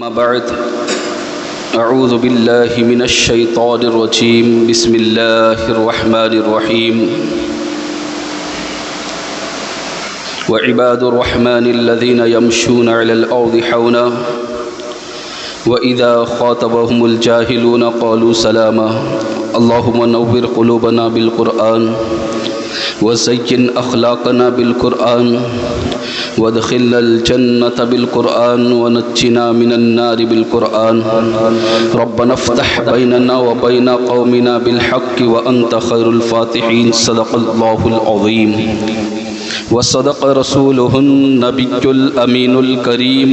أما بعد أعوذ بالله من الشيطان الرجيم بسم الله الرحمن الرحيم وعباد الرحمن الذين يمشون على الأرض حونا وإذا خاطبهم الجاهلون قالوا سلاما اللهم نور قلوبنا بالقرآن وزين أخلاقنا بالقرآن وادخلنا الجنة بالقرآن ونجنا من النار بالقرآن ربنا افتح بيننا وبين قومنا بالحق وأنت خير الفاتحين صدق الله العظيم وصدق رسوله النبي الأمين الكريم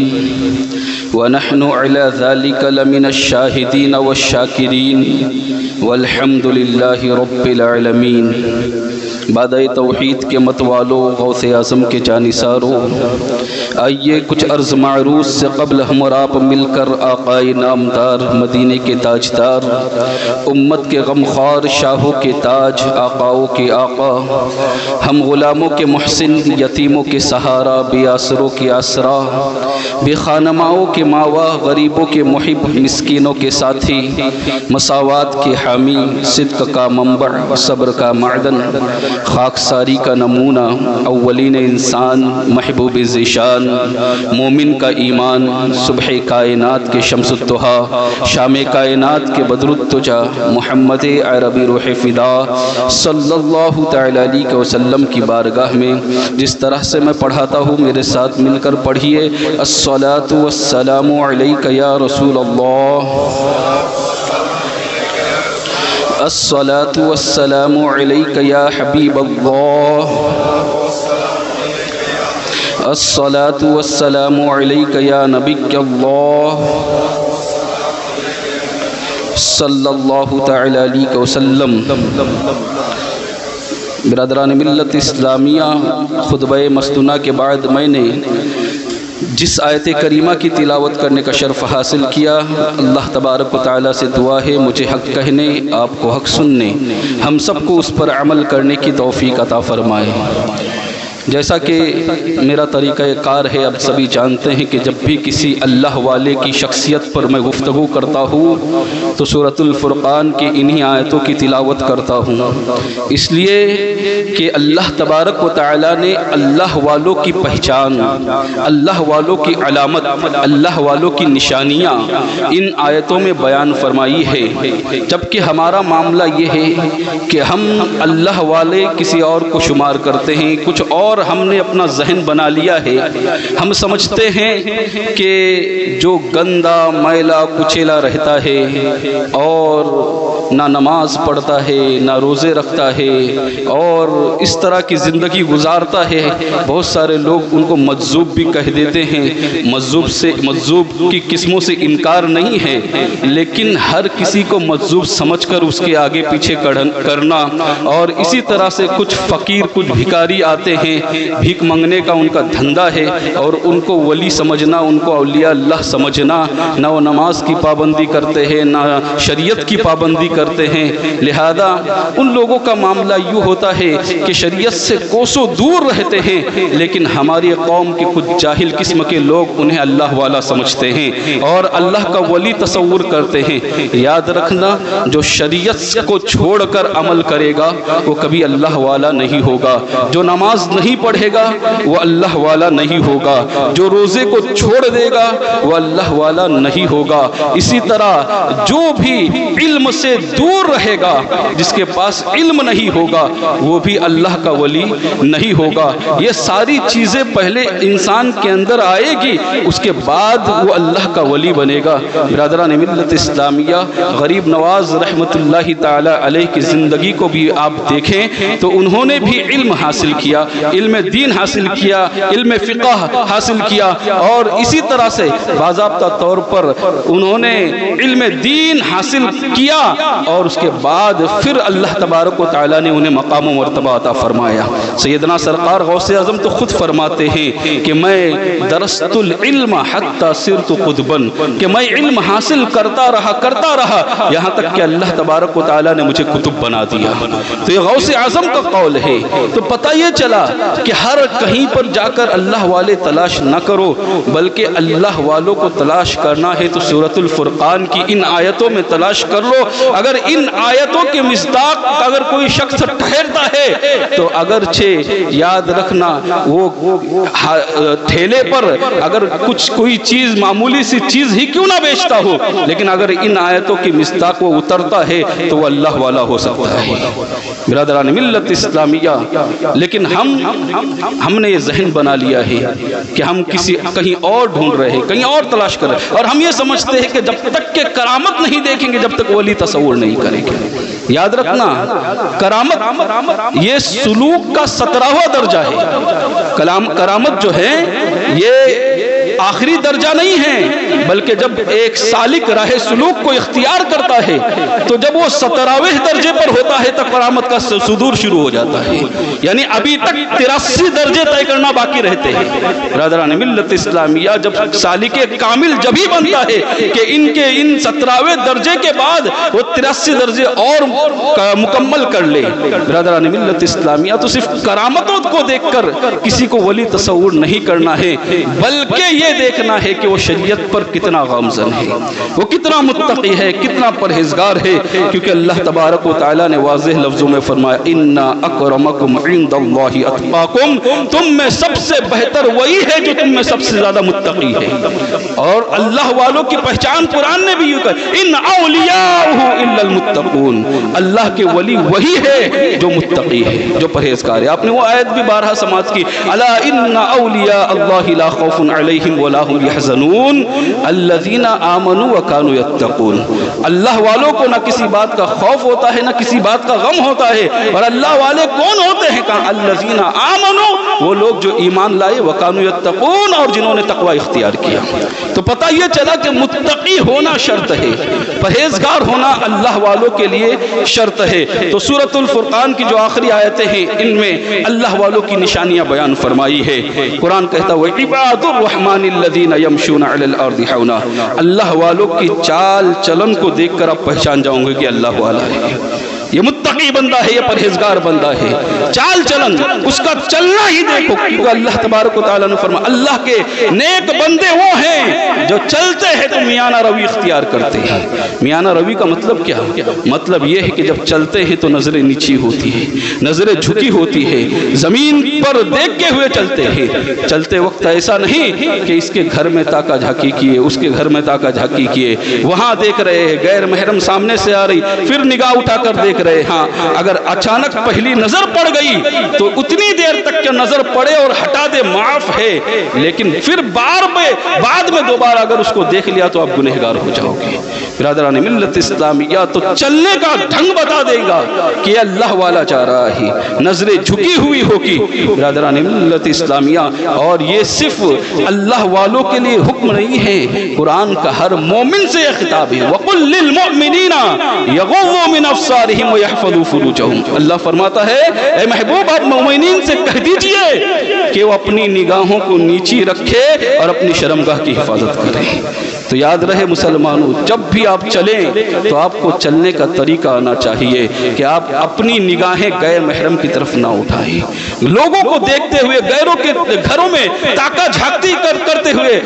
ونحن على ذلك لمن الشاهدين والشاكرين والحمد لله رب العالمين بعد توحید کے متوالو غوث اعظم کے جانثارو، آئیے کچھ عرض معروض سے قبل ہم اور آپ مل کر آقائے نامدار مدینے کے تاجدار، امت کے غمخوار شاہوں کے تاج، آقاؤں کے آقا، ہم غلاموں کے محسن، یتیموں کے سہارا، بے آسروں کے آسرا، بے خانماؤں کے ماوا، غریبوں کے محب، مسکینوں کے ساتھی، مساوات کے حامی، صدق کا منبع، صبر کا معدن، خاکساری کا نمونہ، اولین انسان، محبوب ذیشان، مومن کا ایمان، صبح کائنات کے شمس الضحیٰ، شام کائنات کے بدر الدجا، محمد عربی روح فدا صلی اللہ تعالی علیہ وسلم کی بارگاہ میں جس طرح سے میں پڑھاتا ہوں میرے ساتھ مل کر پڑھیے، الصلاۃ والسلام علیک یا رسول اللہ، الصلاۃ والسلام علیک یا حبیب اللہ، الصلاۃ والسلام علیک یا نبی اللہ صلی اللہ تعالی علیہ وسلم۔ برادران ملت اسلامیہ، خطبہ مستونہ کے بعد میں نے جس آیت کریمہ کی تلاوت کرنے کا شرف حاصل کیا، اللہ تبارک و تعالیٰ سے دعا ہے مجھے حق کہنے، آپ کو حق سننے، ہم سب کو اس پر عمل کرنے کی توفیق عطا فرمائے۔ جیسا کہ میرا طریقہ کار ہے، اب سبھی جانتے ہیں کہ جب بھی کسی اللہ والے کی شخصیت پر میں گفتگو کرتا ہوں تو سورۃ الفرقان کی انہی آیتوں کی تلاوت کرتا ہوں، اس لیے کہ اللہ تبارک و تعالیٰ نے اللہ والوں کی پہچان، اللہ والوں کی علامت، اللہ والوں کی نشانیاں ان آیتوں میں بیان فرمائی ہے، جبکہ ہمارا معاملہ یہ ہے کہ ہم اللہ والے کسی اور کو شمار کرتے ہیں، کچھ اور ہم نے اپنا ذہن بنا لیا ہے۔ ہم سمجھتے ہیں کہ جو گندا میلا کچیلا رہتا ہے اور نہ نماز پڑھتا ہے نہ روزے رکھتا ہے اور اس طرح کی زندگی گزارتا ہے، بہت سارے لوگ ان کو مجذوب بھی کہہ دیتے ہیں، مجذوب کی قسموں سے انکار نہیں ہے، لیکن ہر کسی کو مجذوب سمجھ کر اس کے آگے پیچھے کرنا، اور اسی طرح سے کچھ فقیر کچھ بھکاری آتے ہیں، بھیک منگنے کا ان کا دھندا ہے، اور ان کو ولی سمجھنا، ان کو اولیاء اللہ سمجھنا، نہ وہ نماز کی پابندی کرتے ہیں نہ شریعت کی پابندی کرتے ہیں، لہذا ان لوگوں کا معاملہ یوں ہوتا ہے کہ شریعت سے کوسوں دور رہتے ہیں، لیکن ہماری قوم کے کچھ جاہل قسم کے لوگ انہیں اللہ والا سمجھتے ہیں اور اللہ کا ولی تصور کرتے ہیں۔ یاد رکھنا، جو شریعت کو چھوڑ کر عمل کرے گا وہ کبھی اللہ والا نہیں ہوگا، جو نماز نہیں پڑھے گا وہ اللہ والا نہیں ہوگا، جو روزے کو چھوڑ دے گا وہ اللہ والا نہیں ہوگا، اسی طرح جو بھی علم سے دور رہے گا، جس کے پاس علم نہیں ہوگا، وہ بھی اللہ کا ولی نہیں ہوگا۔ یہ ساری چیزیں پہلے انسان کے اندر آئے گی، اس کے بعد وہ اللہ کا ولی بنے گا۔ برادران ملت اسلامیہ، غریب نواز رحمت اللہ تعالی علیہ کی زندگی کو بھی آپ دیکھیں تو انہوں نے بھی علم حاصل کیا، علم دین حاصل کیا، علم فقہ حاصل کیا، اور اسی طرح سے باضابطہ طور پر انہوں نے علم دین حاصل کیا، اور اس کے بعد پھر اللہ تبارک و تعالیٰ نے انہیں مقام و مرتبہ عطا فرمایا۔ سیدنا سرکار غوث اعظم تو خود فرماتے ہیں کہ میں درست العلم حتی صرت قطبا، کہ میں علم حاصل کرتا رہا یہاں تک کہ اللہ تبارک و تعالیٰ نے مجھے قطب بنا دیا۔ تو یہ غوث اعظم کا قول ہے۔ تو پتہ یہ چلا کہ ہر کہیں پر جا کر اللہ والے تلاش نہ کرو، بلکہ اللہ والوں کو تلاش کرنا ہے تو سورۃ الفرقان کی ان آیتوں میں تلاش کر لو۔ اگر ان آیتوں کے مصداق اگر کوئی شخص ٹھہرتا ہے تو اگرچہ یاد رکھنا وہ ٹھیلے پر اگر کوئی چیز معمولی سی چیز ہی کیوں نہ بیچتا ہو، لیکن اگر ان آیتوں کی مصداق وہ اترتا ہے تو وہ اللہ والا ہو سکتا ہے۔ برادران ملت اسلامیہ، لیکن ہم نے یہ ذہن بنا لیا ہے کہ ہم کہیں اور ڈھونڈ رہے ہیں، کہیں اور تلاش کر رہے ہیں، اور ہم یہ سمجھتے ہیں کہ جب تک کہ کرامت نہیں دیکھیں گے جب تک ولی تصور نہیں کریں گے۔ یاد رکھنا، کرامت یہ سلوک کا 17واں درجہ ہے۔ کرامت جو ہے یہ آخری درجہ نہیں ہے، بلکہ جب ایک سالک راہ سلوک کو اختیار کرتا ہے تو جب وہ 17ویں درجے پر ہوتا ہے تو کرامت کا صدور شروع ہو جاتا ہے، یعنی ابھی تک 83 درجے طے کرنا باقی رہتے ہیں۔ برادران ملت اسلامیہ، جب سالک کامل جب ہی بنتا ہے کہ ان 17ویں درجے کے بعد وہ 83 درجے اور مکمل کر لے۔ برادران ملت اسلامیہ، تو صرف کرامتوں کو دیکھ کر کسی کو ولی تصور نہیں کرنا ہے، بلکہ یہ دیکھنا ہے کہ وہ شریعت پر کتنا گامزن ہے، وہ کتنا متقی ہے، کتنا پرہیزگار ہے، کیونکہ اللہ تبارک و تعالیٰ نے واضح لفظوں میں فرمایا ان اکرمکم عند اللہ اتقاکم، تم میں سب سے بہتر وہی ہے جو تم میں سب سے زیادہ متقی ہے۔ اور اللہ والوں کی پہچان قرآن نے بھی یوں کہا ان اولیاءہ الا المتقون، اللہ کے ولی وہی ہے جو متقی ہے، جو پرہیزگار ہے۔ آپ نے وہ آیت بھی بارہا سماعت کی، الا ان اولیاء اللہ لا خوف علیہم ولا هم يحزنون الذين آمنوا وكانوا يتقون۔ اللہ والوں کو نہ کسی بات کا خوف ہوتا ہے نہ کسی بات کا غم ہوتا ہے، اور اللہ والے کون ہوتے ہیں؟ کہا الذين آمنوا، وہ لوگ جو ایمان لائے، وكانوا يتقون، اور جنہوں نے تقوی اختیار کیا۔ تو پتہ یہ چلا کہ متقی ہونا شرط ہے، پرہیزگار ہونا اللہ والوں کے لیے شرط ہے۔ تو سورۃ الفرقان کی جو آخری آیتیں ہیں ان میں اللہ والوں کی نشانیاں بیان فرمائی ہے۔ قرآن کہتا ہے عباد الرحمن الذین یمشون علی الارض حونا، اللہ والوں کی چال چلن کو دیکھ کر آپ پہچان جاؤں گے کہ اللہ والا ہے، یہ متقی بندہ ہے، یہ پرہیزگار بندہ ہے۔ چال چلن، اس کا چلنا ہی دیکھو، کیونکہ اللہ تبارک و تعالیٰ نے فرمایا اللہ کے نیک بندے وہ ہیں جو چلتے ہیں تو میانہ روی اختیار کرتے ہیں۔ میانہ روی کا مطلب کیا؟ مطلب یہ ہے کہ جب چلتے ہیں تو نظریں نیچی ہوتی ہیں، نظریں جھکی ہوتی ہے، زمین پر دیکھ کے ہوئے چلتے ہیں۔ چلتے وقت ایسا نہیں کہ اس کے گھر میں تاکہ جھاکی کیے، اس کے گھر میں تاکہ جھاکی کیے، وہاں دیکھ رہے ہیں غیر محرم سامنے سے آ رہی، پھر نگاہ اٹھا کر دیکھ رہے۔ ہاں، اگر اچانک پہلی نظر پڑ گئی تو اتنی دیر تک کہ نظر پڑے اور ہٹا دے معاف ہے، لیکن پھر بعد میں دوبارہ اگر اس کو دیکھ لیا تو آپ گنہگار ہو جاؤ گے۔ برادران ملت اسلامیہ، تو چلنے کا ڈھنگ بتا دے گا کہ اللہ والا چاہ رہا ہے، نظریں جھکی ہوئی ہوگی۔ برادران ملت اسلامیہ، اور یہ صرف اللہ والوں کے لیے حکم نہیں ہے، قرآن کا ہر مومن سے یہ خطاب ہے وَقُلْ لِلْمُؤْمِنِينَ يَغُضُّوا مِنْ أَبْصَارِهِمْ وَيَحْفَظُوا فُرُوجَهُمْ۔ اللہ فرماتا ہے اے محبوب آپ مومنین سے کہہ دیجئے کہ وہ اپنی نگاہوں کو نیچی رکھے اور اپنی شرمگاہ کی حفاظت کریں۔ تو یاد رہے مسلمانوں، جب بھی آپ چلیں تو آپ کو چلنے کا طریقہ آنا چاہیے کہ آپ اپنی نگاہیں غیر محرم کی طرف نہ اٹھائیں، لوگوں کو دیکھتے ہوئے غیروں کے گھروں میں تاکہ جھانکتی کرتے ہوئے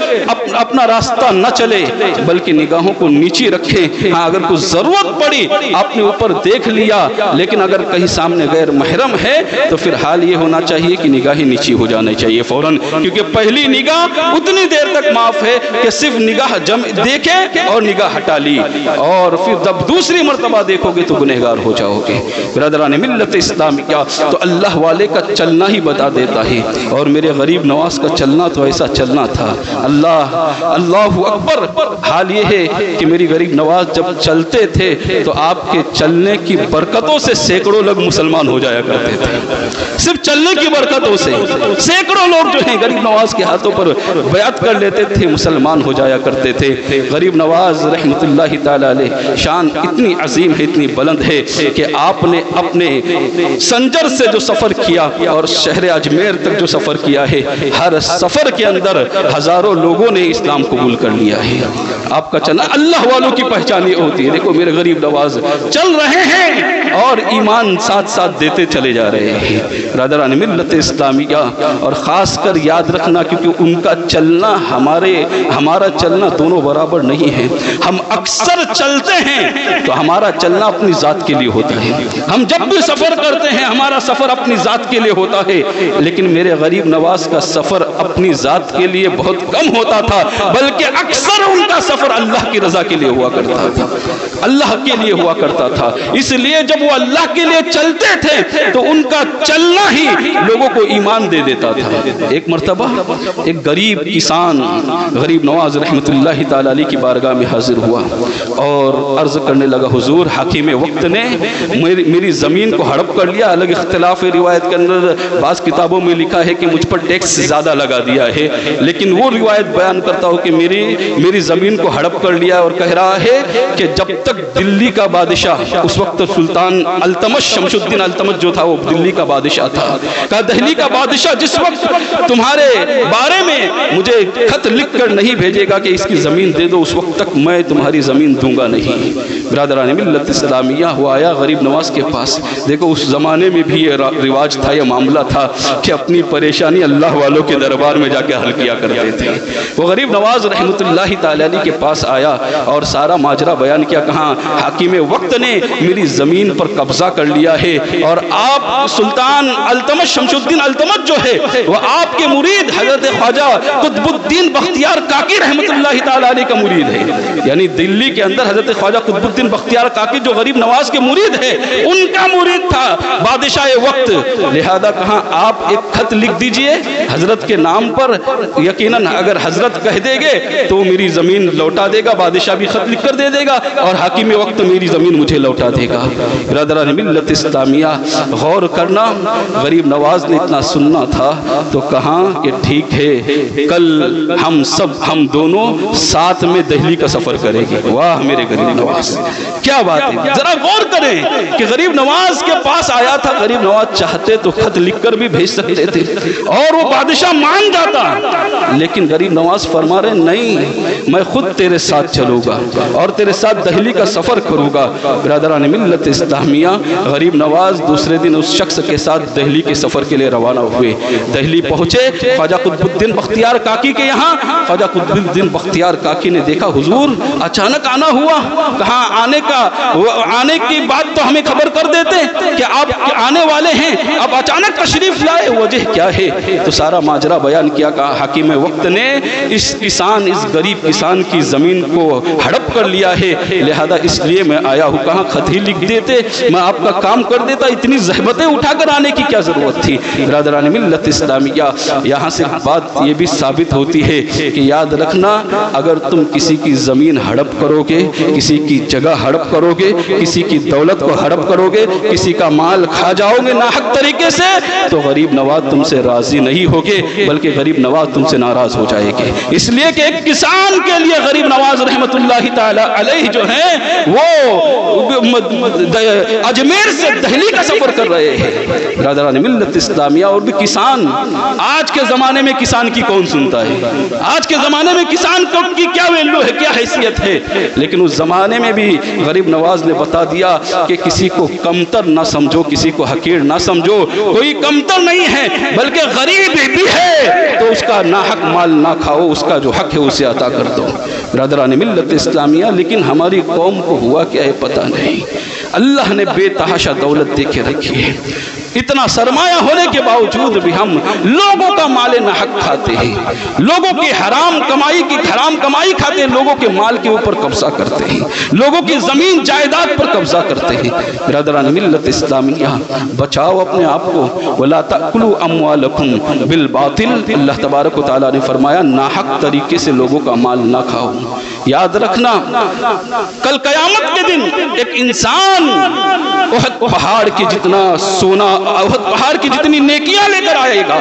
اپنا راستہ نہ چلے، بلکہ نگاہوں کو نیچی رکھیں۔ ہاں، اگر کوئی ضرورت پڑی آپ نے اوپر دیکھ لیا، لیکن اگر کہیں سامنے غیر محرم ہے تو پھر حال یہ ہونا چاہیے کہ نگاہیں نیچی ہو جانے چاہیے فوراً، کیونکہ پہلی نگاہ اتنی دیر تک معاف ہے کہ صرف نگاہ دیکھے اور نگاہ ہٹا لی، اور پھر جب دوسری مرتبہ دیکھو گے تو گنہگار ہو جاؤ گے۔ برادران ملت اسلامیہ، تو اللہ والے کا چلنا ہی بتا دیتا ہے، اور میرے غریب نواز کا چلنا تو ایسا چلنا تھا، اللہ اکبر۔ حال یہ ہے کہ میری غریب نواز جب چلتے تھے تو آپ کے چلنے کی برکتوں سے سینکڑوں لوگ مسلمان ہو جایا کرتے تھے، صرف چلنے کی برکتوں سے سینکڑوں لوگ جو ہیں غریب نواز کے ہاتھوں پر بیعت کر لیتے تھے، مسلمان ہو جایا کرتے تھے۔ تھے۔ غریب نواز رحمۃ اللہ تعالی علیہ شان اتنی عظیم ہے، اتنی بلند ہے کہ آپ نے اپنے سنجر سے جو سفر کیا اور شہر اجمیر تک جو سفر کیا ہے، ہر سفر کے اندر ہزاروں لوگوں نے اسلام قبول کر لیا ہے۔ آپ کا چلنا اللہ والوں کی پہچان یہ ہوتی ہے۔ دیکھو میرے غریب نواز چل رہے ہیں اور ایمان ساتھ ساتھ دیتے چلے جا رہے ہیں۔ برادران ملت اسلامیہ، اور خاص کر یاد رکھنا کیونکہ ان کا چلنا ہمارا چلنا دونوں برابر نہیں ہے۔ ہم اکثر چلتے ہیں تو ہمارا چلنا اپنی ذات کے لیے ہوتا ہے، ہم جب بھی سفر کرتے ہیں ہمارا سفر اپنی ذات کے لیے ہوتا ہے، لیکن میرے غریب نواز کا سفر اپنی ذات کے لیے بہت کم ہوتا تھا، بلکہ اکثر ان کا سفر اللہ کی رضا کے لیے ہوا کرتا تھا، اللہ کے لیے ہوا کرتا تھا۔ اس لیے جب وہ اللہ کے لیے چلتے تھے تو ان کا چلنا ہی لوگوں کو ایمان دے دیتا تھا۔ ایک مرتبہ ایک غریب کسان غریب نواز رحمۃ اللہ تعالی علیہ کی بارگاہ میں حاضر ہوا اور عرض کرنے لگا، حضور حاکم وقت نے میری زمین کو ہڑپ کر لیا۔ الگ اختلاف روایت کے اندر بعض کتابوں میں لکھا ہے کہ مجھ پر ٹیکس زیادہ لگا دیا ہے، لیکن وہ روایت بیان کرتا ہوں کہ میری زمین کو ہڑپ کر لیا، اور کہہ رہا ہے کہ جب تک دلی کا بادشاہ، اس وقت سلطان التمش شمس الدین التمش جو تھا وہ دلی کا بادشاہ تھا، کہا دہلی کا بادشاہ جس وقت تمہارے بارے میں مجھے خط لکھ کر نہیں بھیجے گا کہ اس کی زمین دے دو، اس وقت تک میں تمہاری زمین دوں گا نہیں۔ برادران ملت اسلامیہ، وہ آیا غریب نواز کے پاس۔ دیکھو اس زمانے میں بھی یہ رواج تھا، یہ معاملہ تھا کہ اپنی پریشانی اللہ والوں کے دربار میں جا کے حل کیا کرتے تھے۔ وہ غریب نواز رحمۃ اللہ تعالی علیہ کے پاس آیا اور سارا ماجرا بیان کیا، کہاں حاکم وقت نے میری زمین پر قبضہ کر لیا ہے، اور آپ سلطان التمش شمس الدین التمش جو ہے وہ آپ کے مرید حضرت خواجہ قطب الدین بختیار کاکی رحمۃ اللہ تعالی علیہ کا مرید ہے۔ یعنی دلی کے اندر حضرت خواجہ قطب الدین بختیار کاکی جو غریب نواز کے مرید ہے، ان کا مرید تھا بادشاہ وقت۔ لہذا کہاں آپ ایک خط لکھ دیجئے حضرت کے نام پر، یقیناً اگر حضرت کہہ دے گے تو میری زمین لوٹا دے گا، بادشاہ بھی خط لکھ کر دے دے گا اور حاکم وقت میری زمین مجھے لوٹا دے گا۔ برادران ملت اسلامیہ، غور کرنا، غریب نواز نے اتنا سننا تھا تو کہاں کہ ٹھیک ہے کل ہم دونوں ساتھ میں دہلی کا سفر کریں گے۔ واہ میرے غریب نواز، کیا بات ہے! ذرا غور کریں کہ غریب نواز کے پاس آیا تھا، غریب نواز چاہتے تو خط لکھ کر بھی بھیج سکتے تھے اور وہ بادشاہ مان جاتا، لیکن غریب نواز فرما رہے نہیں، میں خود تیرے ساتھ چلوں گا اور تیرے ساتھ دہلی کا سفر کروں گا۔ برادران ملت اسلامیہ، غریب نواز دوسرے دن اس شخص کے ساتھ دہلی کے سفر کے لیے روانہ ہوئے۔ دہلی پہنچے خواجہ قطب الدین بختیار کاکی کے یہاں۔ خواجہ قطب الدین بختیار کاکی نے دیکھا حضور اچانک آنا ہوا، کہاں آنے کی بات تو ہمیں خبر کر دیتے کہ آپ آنے والے ہیں، اب اچانک تشریف لائے، وجہ کیا ہے؟ تو سارا ماجرا بیان کیا، کہا حاکم وقت نے اس غریب کسان کی زمین کو ہڑپ کر لیا ہے، لہذا اس لیے میں آیا ہوں۔ کہاں خط ہی لکھ دیتے، میں آپ کا کام کر دیتا، اتنی زحمتیں اٹھا کر آنے کی کیا ضرورت تھی؟ برادران ملت اسلامیہ، یہاں سے بات یہ بھی ثابت ہوتی ہے کہ یاد رکھنا، اگر تم کسی کی زمین ہڑپ کرو گے، کسی کی جگہ ہڑپ کرو گے، کسی کی دولت کو ہڑپ کرو گے، کسی کا مال کھا جاؤ گے ناحق طریقے سے، تو غریب نواز تم سے راضی نہیں ہوگے بلکہ غریب نواز تم سے ناراض ہو جائے گے۔ اس لیے کہ ایک کسان کے لیے غریب نواز رحمت اللہ تعالی علیہ جو ہیں وہ اجمیر سے دہلی کا سفر کر رہے ہیں۔ برادران ملت اسلامیہ، اور بھی کسان، آج کے زمانے میں کسان کی کون سنتا ہے؟ آج کے زمانے میں کسان کی کیا ویلیو ہے، کیا حیثیت ہے؟ لیکن اس زمانے میں بھی غریب نواز نے بتا دیا کہ کسی کو کمتر نہ سمجھو، کسی کو حقیر نہ سمجھو، کوئی کمتر نہیں ہے بلکہ غریب بھی ہے تو اس کا ناحق مال نہ کھاؤ، اس کا جو حق ہے اسے عطا کر دو۔ برادران ملت اسلامیہ، لیکن ہماری قوم کو ہوا کیا ہے پتہ نہیں۔ اللہ نے بے تحاشا دولت دے کے رکھی ہے، اتنا سرمایہ ہونے کے باوجود بھی ہم لوگوں کا مال ناحق کھاتے ہیں، لوگوں کی حرام کمائی کھاتے ہیں، لوگوں کے مال کے اوپر قبضہ کرتے ہیں، لوگوں کی زمین جائیداد پر قبضہ کرتے ہیں۔ برادران ملت اسلامیہ، بچاؤ اپنے آپ کو، وَلَا تَأْكُلُوا أَمْوَالَكُمْ بِالْبَاطِلِ، اللہ تبارک و تعالیٰ نے فرمایا ناحق طریقے سے لوگوں کا مال نہ کھاؤ۔ یاد رکھنا، کل قیامت کے دن ایک انسان احد پہاڑ کے جتنا سونا احد پہاڑ کی جتنی نیکیاں لے کر آئے گا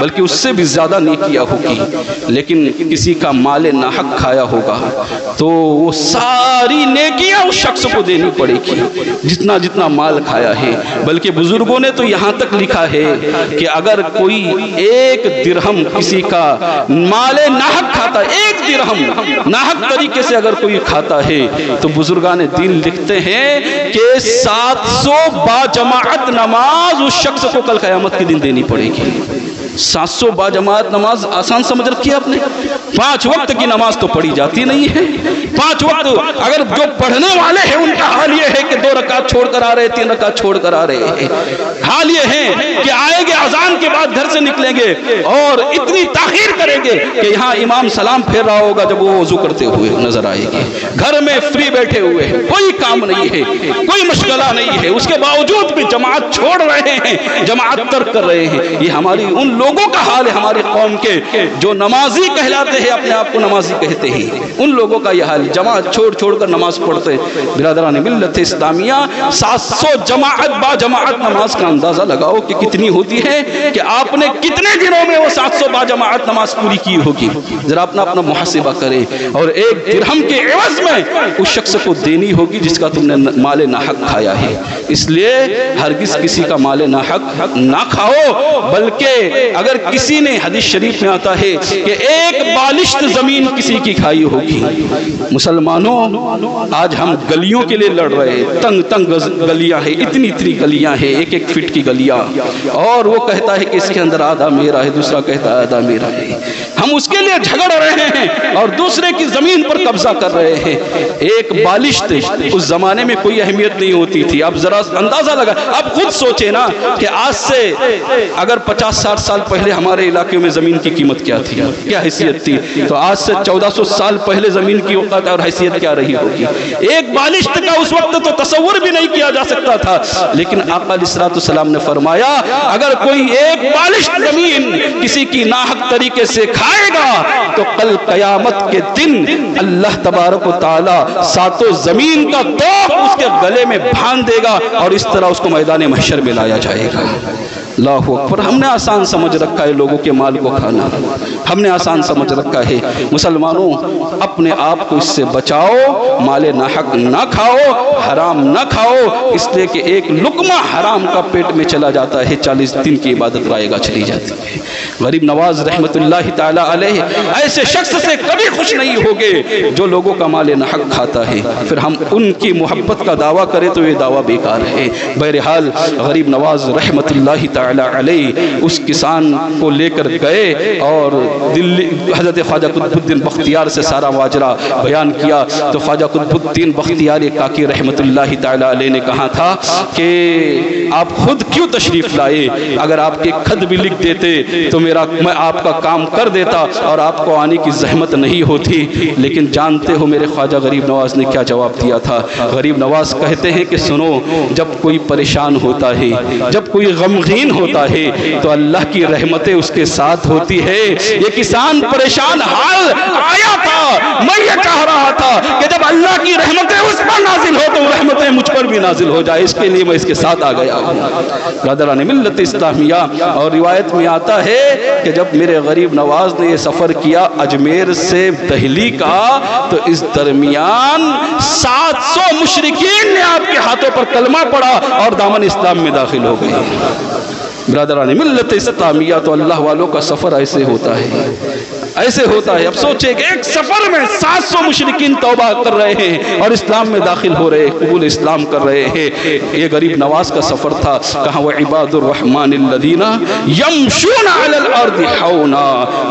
بلکہ اس سے بھی زیادہ نیکیاں ہوگی، لیکن کسی کا مال ناحق کھایا ہوگا تو وہ ساری نیکیاں اس شخص کو دینی پڑے گی جتنا جتنا مال کھایا ہے۔ بلکہ بزرگوں نے تو یہاں تک لکھا ہے کہ اگر کوئی 1 درہم کسی کا مال ناحق کھاتا، 1 درہم ناحق طریقے سے اگر کوئی کھاتا ہے تو بزرگان دین لکھتے ہیں کہ 700 باجماعت نماز اس شخص کو کل قیامت کے دن دینی پڑے گی۔ 700 باجماعت نماز آسان سمجھ رکھی ہے آپ نے؟ 5 وقت کی نماز تو پڑھی جاتی نہیں ہے۔ 5 وقت اگر جو پڑھنے والے ہیں ان کا حال یہ ہے کہ 2 رکعت چھوڑ کر آ رہے، 3 رکعت چھوڑ کر آ رہے ہیں۔ حال یہ ہے کہ آئیں گے اذان کے بعد گھر سے نکلیں گے اور اتنی تاخیر کریں گے کہ یہاں امام سلام پھیر رہا ہوگا جب وہ وضو کرتے ہوئے نظر آئے گے۔ گھر میں فری بیٹھے ہوئے ہیں، کوئی کام نہیں ہے، کوئی مشغلہ نہیں ہے، اس کے باوجود بھی جماعت چھوڑ رہے ہیں، جماعت ترک کر رہے ہیں۔ یہ ہماری ان لوگوں کا حال ہے، ہماری قوم کے جو نمازی کہلاتے ہیں، اپنے آپ کو نمازی کہتے ہیں، ان لوگوں کا یہ حال، جماعت چھوڑ چھوڑ کر نماز پڑھتے ہیں۔ برادران ملت اسلامیہ، 700 جماعت با جماعت نماز کا اندازہ لگاؤ کہ کتنی ہوتی ہے، کہ آپ نے کتنے دنوں میں وہ 700 با جماعت نماز پوری کی ہوگی۔ ذرا اپنا محاسبہ کریں، اور 1 درہم کے عوض میں اس شخص کو دینی ہوگی جس کا تم نے مال ناحق کھایا ہے۔ اس لیے ہرگز کسی کا مال ناحق نہ کھاؤ، بلکہ اگر کسی نے، حدیث شریف میں آتا ہے کہ 1 بالشت زمین کسی کی کھائی ہوگی۔ مسلمانوں، آج ہم گلیوں کے لیے لڑ رہے ہیں، تنگ تنگ گلیاں ہیں، اتنی اتنی گلیاں ہیں، 1 فٹ کی گلیاں، اور وہ کہتا ہے کہ اس کے اندر آدھا میرا ہے، دوسرا کہتا ہے آدھا میرا ہے۔ ہم اس کے لیے جھگڑ رہے ہیں اور دوسرے کی زمین پر قبضہ کر رہے ہیں۔ 1 بالشت اس زمانے میں کوئی اہمیت نہیں ہوتی تھی، اب ذرا اندازہ لگا، اب خود سوچے نا کہ آج سے اگر 50-60 سال پہلے ہمارے علاقے میں زمین کی قیمت کیا تھی، کیا حیثیت تھی، تو آج سے 1400 سال پہلے زمین کی اوقات اور حیثیت کیا رہی ہوگی۔ 1 بالشت کا اس وقت تو تصور بھی نہیں کیا جا سکتا تھا، لیکن آقا علیہ الصلوۃ والسلام نے فرمایا اگر کوئی 1 بالشت زمین کسی کی ناحق طریقے سے کھائے گا تو کل قیامت کے دن اللہ تبارک و تعالی 7 زمین کا توق اس کے گلے میں باندھ دے گا اور اس طرح اس کو میدان محشر میں لایا جائے گا۔ اللہ اکبر۔ ہم نے آسان سمجھ رکھا ہے لوگوں کے مال کو کھانا، ہم نے آسان سمجھ رکھا ہے۔ مسلمانوں، اپنے آپ کو اس سے بچاؤ، مال ناحق نہ کھاؤ، حرام نہ کھاؤ، اس لیے کہ 1 لقمہ حرام کا پیٹ میں چلا جاتا ہے، 40 دن کی عبادت رائے گا چلی جاتی ہے۔ غریب نواز رحمت اللہ تعالی علیہ ایسے شخص سے کبھی خوش نہیں ہوگے جو لوگوں کا مال ناحق کھاتا ہے، پھر ہم ان کی محبت کا دعویٰ کریں تو یہ دعویٰ بیکار ہے۔ بہرحال غریب نواز رحمت اللہ تعالی علیہ اس کسان کو لے کر گئے اور دلی حضرت خواجہ قطب الدین بختیار سے سارا ماجرا بیان کیا، تو خواجہ قطب الدین بختیار کاکی رحمت اللہ تعالی علیہ نے کہا تھا کہ آپ خود کیوں تشریف لائے، اگر آپ کے خط بھی لکھ دیتے تو میں آپ کا کام کر دیتا اور آپ کو آنے کی زحمت نہیں ہوتی، لیکن جانتے ہو میرے خواجہ غریب نواز نے کیا جواب دیا تھا؟ غریب نواز کہتے ہیں کہ سنو، جب کوئی پریشان ہوتا ہے، جب کوئی غمگین ہوتا ہے تو اللہ کی رحمتیں اس کے ساتھ ہوتی ہے۔ یہ کسان پریشان حال آیا تھا، میں یہ کہہ رہا تھا کہ جب اللہ کی رحمتیں اس پر نازل ہو تو رحمتیں مجھ پر بھی نازل ہو جائے، اس کے لیے میں اس کے ساتھ آ گیا ہوں۔ برادران ملت اسلامیہ، اور روایت میں آتا ہے کہ جب میرے غریب نواز نے یہ سفر کیا اجمیر سے دہلی کا، تو اس درمیان 700 مشرکین نے آپ کے ہاتھوں پر کلمہ پڑھا اور دامن اسلام میں داخل ہو گئے۔ برادران ملت اسلامیہ، تو اللہ والوں کا سفر ایسے ہوتا ہے، ایسے ہوتا ہے۔ اب سوچیں کہ ایک سفر میں 700 مشرکین توبہ کر رہے ہیں اور اسلام میں داخل ہو رہے ہیں، قبول اسلام کر رہے ہیں۔ یہ غریب نواز کا سفر تھا۔ کہاں وعباد الرحمن الذین یمشون علی الارض حونا،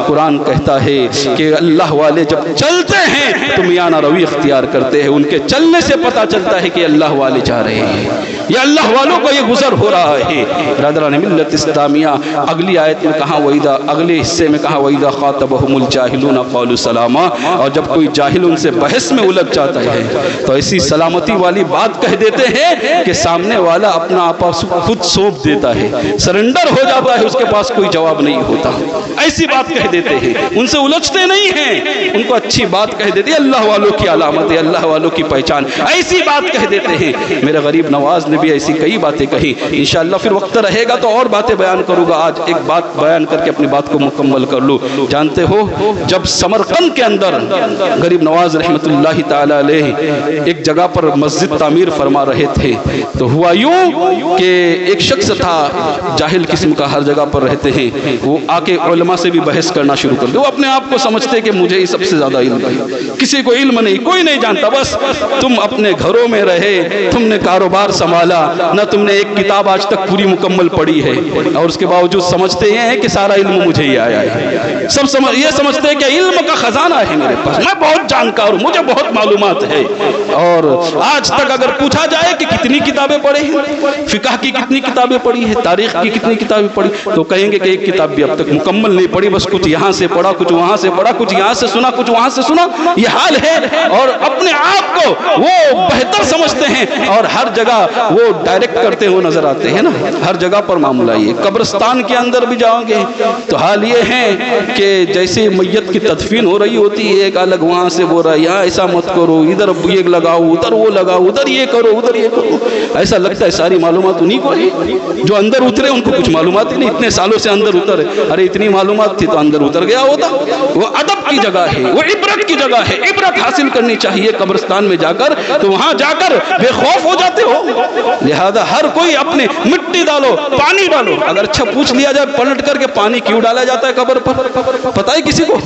قرآن کہتا ہے کہ اللہ والے جب چلتے ہیں تو میانہ روی اختیار کرتے ہیں، ان کے چلنے سے پتہ چلتا ہے کہ اللہ والے جا رہے ہیں، یہ اللہ والوں کو یہ گزر ہو رہا ہے۔ برادران ملت اسلامیہ، اگلی آیت میں کہاں وَإِذَا، اگلے حصے میں کہاں وَإِذَا خَاطَبَهُمُ الْجَاهِلُونَ قَالُوا سَلَامًا، اور جب کوئی جاہل ان سے بحث میں الجھ جاتا ہے تو ایسی سلامتی والی بات کہہ دیتے ہیں کہ سامنے والا اپنا آپ خود سونپ دیتا ہے، سرنڈر ہو جاتا ہے، اس کے پاس کوئی جواب نہیں ہوتا۔ ایسی بات کہہ دیتے ہیں، ان سے الجھتے نہیں ہیں، ان کو اچھی بات کہہ دیتے ہیں، اللہ والوں کی علامت ہے، اللہ والوں کی پہچان، ایسی بات کہہ دیتے ہیں۔ میرے غریب نواز نے نے بھی ایسی کئی باتیں کہی. انشاءاللہ پھر وقت رہے گا تو اور باتیں بیان کروں گا. آج ایک بات بیان کر کے اپنی بات کو مکمل کر لوں. جانتے ہو جب سمرقند کے اندر غریب نواز رحمۃ اللہ تعالی علیہ ایک جگہ پر مسجد تعمیر فرما رہے تھے تو ہوا یوں کہ ایک شخص تھا جاہل قسم کا, ہر جگہ پر رہتے ہیں, وہ آ کے علماء سے بھی بحث کرنا شروع کر دے. وہ اپنے آپ کو سمجھتے کہ مجھے ہی سب سے زیادہ علم ہے, کسی کو علم نہیں, کوئی نہیں جانتا. بس تم اپنے گھروں میں رہے, تم نے کاروبار سنبھالا, نہ تم نے ایک کتاب آج تک پوری مکمل پڑھی ہے, اور اس کے باوجود سمجھتے ہیں کہ سارا علم مجھے ہی آیا ہے. سب یہ سمجھتے ہیں کہ علم کا خزانہ ہے میرے پاس, میں بہت جانکار ہوں, مجھے بہت معلومات ہے. اور آج تک اگر پوچھا جائے کہ کتنی کتابیں پڑھی ہیں, فقہ کی کتنی کتابیں پڑھی ہیں, تاریخ کی کتنی کتابیں پڑھی, تو کہیں گے کہ ایک کتاب بھی اب تک مکمل نہیں پڑھی, بس کچھ یہاں سے پڑھا, کچھ وہاں سے پڑھا, کچھ یہاں سے سنا, کچھ وہاں سے سنا. یہ حال ہے. اور اپنے آپ کو وہ بہتر سمجھتے ہیں اور ہر جگہ وہ ڈائریکٹ کرتے ہوئے نظر آتے ہیں نا. ہر جگہ پر معاملہ یہ. قبرستان کے اندر بھی جاؤ گے تو حال یہ ہے کہ جیسے میت کی تدفین ہو رہی ہوتی ہے, ایک الگ وہاں سے بول رہا ہے یہاں ایسا مت کرو, ادھر یہ لگاؤ, ادھر وہ لگاؤ, ادھر یہ کرو, ادھر یہ کرو. ایسا لگتا ہے ساری معلومات انہیں کو ہے. جو اندر اترے ان کو کچھ معلومات ہی نہیں, اتنے سالوں سے اندر اترے. ارے اتنی معلومات تھی تو اندر اتر گیا ہوتا. وہ ادب کی جگہ ہے, وہ عبرت کی جگہ ہے. عبرت حاصل کرنی چاہیے قبرستان میں جا کر, تو وہاں جا کر بے خوف ہو جاتے ہو. لہذا ہر کوئی اپنے مٹی ڈالو, پانی ڈالو. اگر اچھا پوچھ لیا جائے پلٹ کر کے پانی کیوں ڈالا جاتا ہے قبر پر, پتہ ہے کسی کو؟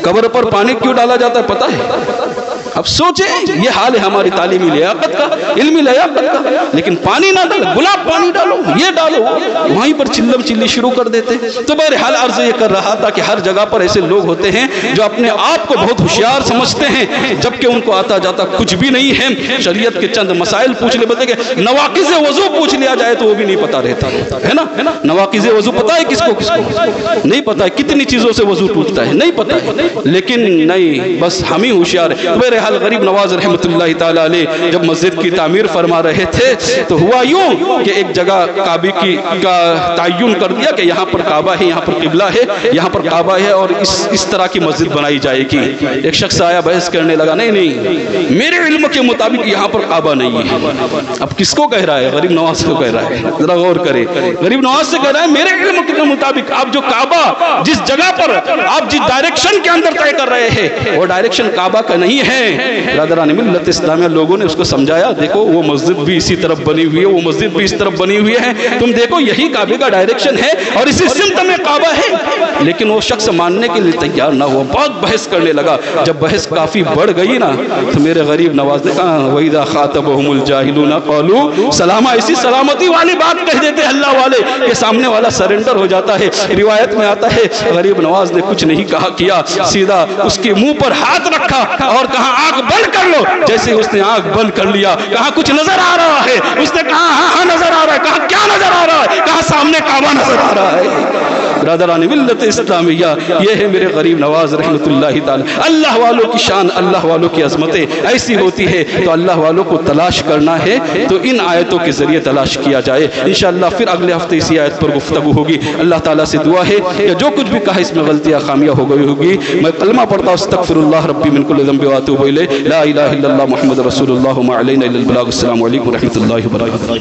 قبر پر پانی کیوں ڈالا جاتا ہے پتہ ہے؟ اب سوچیں, یہ حال ہے ہماری تعلیمی لیاقت کا, علمی لیاقت کا. لیکن پانی نہ ڈالو, گلاب پانی ڈالو, یہ ڈالو, وہیں پر چلم چلی شروع کر دیتے. تو بہرحال عرض یہ کر رہا تھا کہ ہر جگہ پر ایسے لوگ ہوتے ہیں جو اپنے آپ کو بہت ہوشیار سمجھتے ہیں, جبکہ ان کو آتا جاتا کچھ بھی نہیں ہے. شریعت کے چند مسائل پوچھ لے, بتے کہ نواقض وضو پوچھ لیا جائے تو وہ بھی نہیں پتا رہتا ہے نا. نواقض وضو پتا ہے کس کو نہیں پتا ہے, کتنی چیزوں سے وضو ٹوٹتا ہے نہیں پتا ہے. لیکن نہیں, بس ہم ہی ہوشیار ہیں. بہرحال غریب نواز رحمۃ اللہ تعالی علیہ جب مسجد کی تعمیر فرما رہے تھے تو ہوا یوں کہ ایک جگہ کعبے کا تعین کر دیا کہ یہاں پر کعبہ ہے, یہاں پر قبلہ ہے, یہاں پر کعبہ ہے, اور اس طرح کی مسجد بنائی جائے گی. ایک شخص آیا بحث کرنے لگا, نہیں میرے علم کے مطابق یہاں پر کعبہ نہیں ہے. اب کس کو کہہ رہا ہے؟ غریب نواز کو کہہ رہا ہے. ذرا غور کرے, غریب نواز سے کہہ رہا ہے میرے علم کے مطابق آپ جو کعبہ جس جگہ پر آپ جس ڈائریکشن کے اندر طے کر رہے ہیں وہ ڈائریکشن کعبہ کا نہیں ہے. برادران ملت اسلامیہ لوگوں نے اس کو سمجھایا, دیکھو وہ مسجد بھی اسی طرف بنی ہوئی ہے, وہ مسجد بھی اس طرف بنی ہوئی ہے, تم دیکھو یہی کعبے کا ڈائریکشن ہے اور اسی سمت میں کعبہ ہے. لیکن وہ شخص ماننے کے لیے تیار نہ ہوا, بہت بحث کرنے لگا. جب بحث کافی بڑھ گئی نا تو میرے غریب نواز نے کہا وَإِذَا خَاطَبَهُمُ الْجَاهِلُونَ قَالُوا سلاما. ایسی سلامتی والی بات کہہ دیتے اللہ والے کہ سامنے والا سرنڈر ہو جاتا ہے. روایت میں آتا ہے غریب نواز نے کچھ نہیں کہا کیا, سیدھا اس کے منہ پر ہاتھ رکھا اور کہا آنکھ بند کر لو. جیسے اس نے آنکھ بند کر لیا, کہا کچھ نظر آ رہا ہے. اس نے کہا ہاں نظر آ رہا ہے. کہا کیا نظر آ رہا ہے؟ کہا سامنے کعبہ نظر آ رہا ہے. برادران ملت اسلامیہ, یہ ہے میرے غریب نواز رحمۃ اللہ تعالی. اللہ والوں کی شان, اللہ والوں کی عظمتیں ایسی ہوتی ہے, تو اللہ والوں کو تلاش کرنا ہے تو ان آیتوں کے ذریعے تلاش کیا جائے. انشاءاللہ پھر اگلے ہفتے اسی آیت پر گفتگو ہوگی. اللہ تعالیٰ سے دعا ہے کہ جو کچھ بھی کہا اس میں غلطیاں خامیاں ہو گئی ہوگی, میں کلمہ پڑھتا ہوں استغفر اللہ ربی من کل ذنب واتوب الیہ, لا الہ الا اللہ محمد رسول اللہ, ما علینا الا البلاغ. السلام علیکم ورحمۃ اللہ وبرکاتہ.